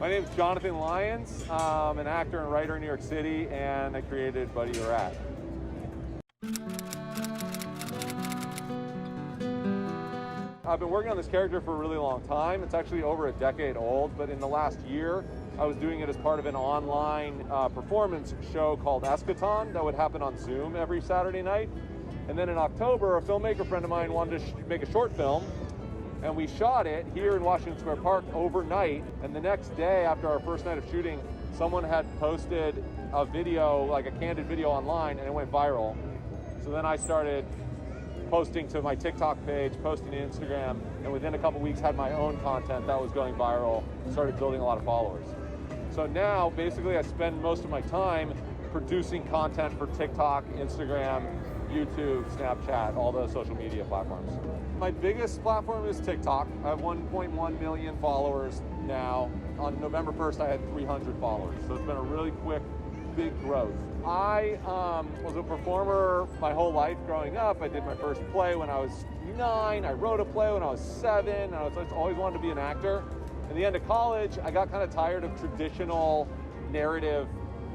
My name's Jonothon Lyons. I'm an actor and writer in New York City, and I created Buddy the Rat. I've been working on this character for a really long time. It's actually over a decade old, but in the last year, I was doing it as part of an online performance show called Eschaton that would happen on Zoom every Saturday night. And then in October, a filmmaker friend of mine wanted to make a short film, and we shot it here in Washington Square Park overnight. And the next day, after our first night of shooting, someone had posted a video, like a candid video online, and it went viral. So then I started posting to my TikTok page, posting to Instagram, and within a couple weeks had my own content that was going viral, started building a lot of followers. So now, basically, I spend most of my time producing content for TikTok, Instagram, YouTube, Snapchat, all the social media platforms. My biggest platform is TikTok. I have 1.1 million followers now. On November 1st, I had 300 followers. So it's been a really quick, big growth. I was a performer my whole life growing up. I did my first play when I was 9. I wrote a play when I was 7. I always wanted to be an actor. At the end of college, I got kind of tired of traditional narrative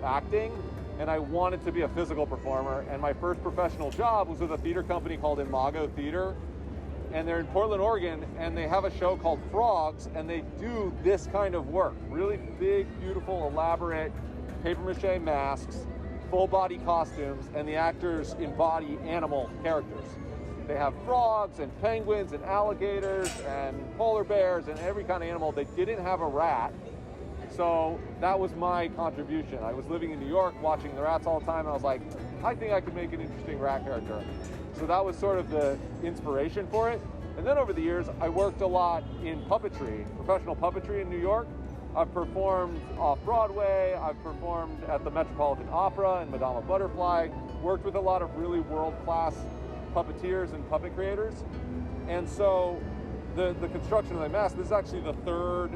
acting, and I wanted to be a physical performer. And my first professional job was with a theater company called Imago Theater, and they're in Portland, Oregon, and they have a show called Frogs, and they do this kind of work. Really big, beautiful, elaborate papier-mâché masks, full-body costumes, and the actors embody animal characters. They have frogs and penguins and alligators and polar bears and every kind of animal. They didn't have a rat, so that was my contribution. I was living in New York watching the rats all the time, and I was like, I think I could make an interesting rat character. So that was sort of the inspiration for it. And then over the years, I worked a lot in puppetry, professional puppetry in New York. I've performed off-Broadway, I've performed at the Metropolitan Opera and Madama Butterfly, worked with a lot of really world-class puppeteers and puppet creators. And so the construction of the mask, this is actually the third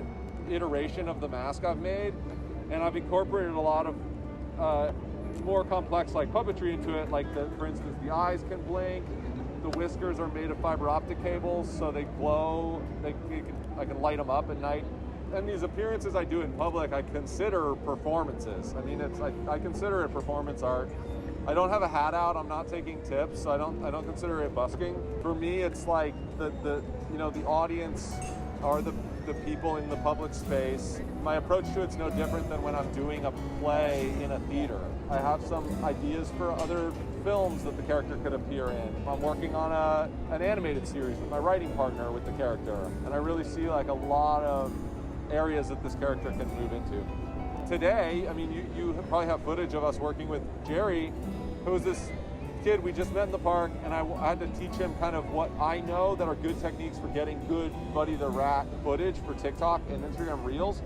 iteration of the mask I've made, and I've incorporated a lot of more complex like puppetry into it, like for instance, the eyes can blink, the whiskers are made of fiber optic cables, so they glow, I can light them up at night. And these appearances I do in public, I consider performances. I mean, I consider it performance art. I don't have a hat out. I'm not taking tips. I don't consider it busking. For me, it's like the audience are the people in the public space. My approach to it's no different than when I'm doing a play in a theater. I have some ideas for other films that the character could appear in. I'm working on an animated series with my writing partner with the character, and I really see like a lot of areas that this character can move into. Today, I mean, you probably have footage of us working with Jerry, who was this kid we just met in the park, and I had to teach him kind of what I know that are good techniques for getting good Buddy the Rat footage for TikTok and Instagram Reels.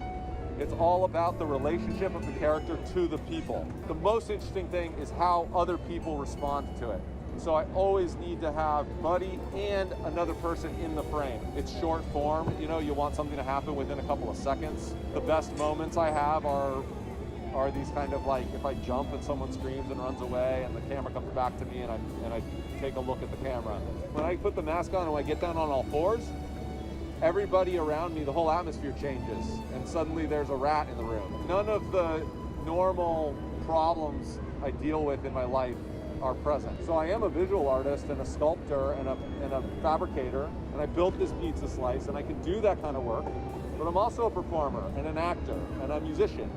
It's all about the relationship of the character to the people. The most interesting thing is how other people respond to it. So I always need to have Buddy and another person in the frame. It's short form, you want something to happen within a couple of seconds. The best moments I have are these kind of like, if I jump and someone screams and runs away and the camera comes back to me and I take a look at the camera. When I put the mask on and I get down on all fours, everybody around me, the whole atmosphere changes, and suddenly there's a rat in the room. None of the normal problems I deal with in my life are present. So I am a visual artist and a sculptor and a fabricator, and I built this pizza slice, and I can do that kind of work, but I'm also a performer and an actor and a musician.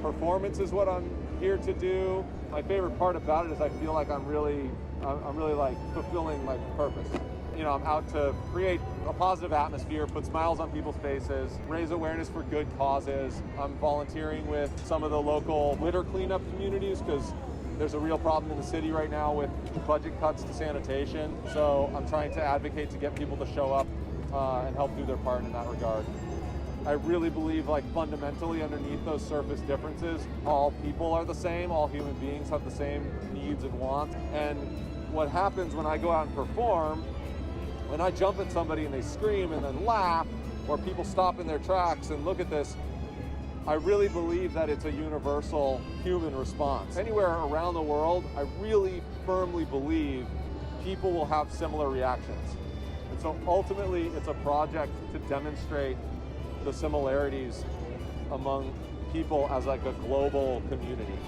Performance is what I'm here to do. My favorite part about it is I feel like I'm really like fulfilling my purpose. I'm out to create a positive atmosphere, put smiles on people's faces, raise awareness for good causes. I'm volunteering with some of the local litter cleanup communities because there's a real problem in the city right now with budget cuts to sanitation. So I'm trying to advocate to get people to show up and help do their part in that regard. I really believe, like, fundamentally underneath those surface differences, all people are the same, all human beings have the same needs and wants. And what happens when I go out and perform, when I jump at somebody and they scream and then laugh, or people stop in their tracks and look at this, I really believe that it's a universal human response. Anywhere around the world, I really firmly believe people will have similar reactions. And so ultimately, it's a project to demonstrate the similarities among people as like a global community.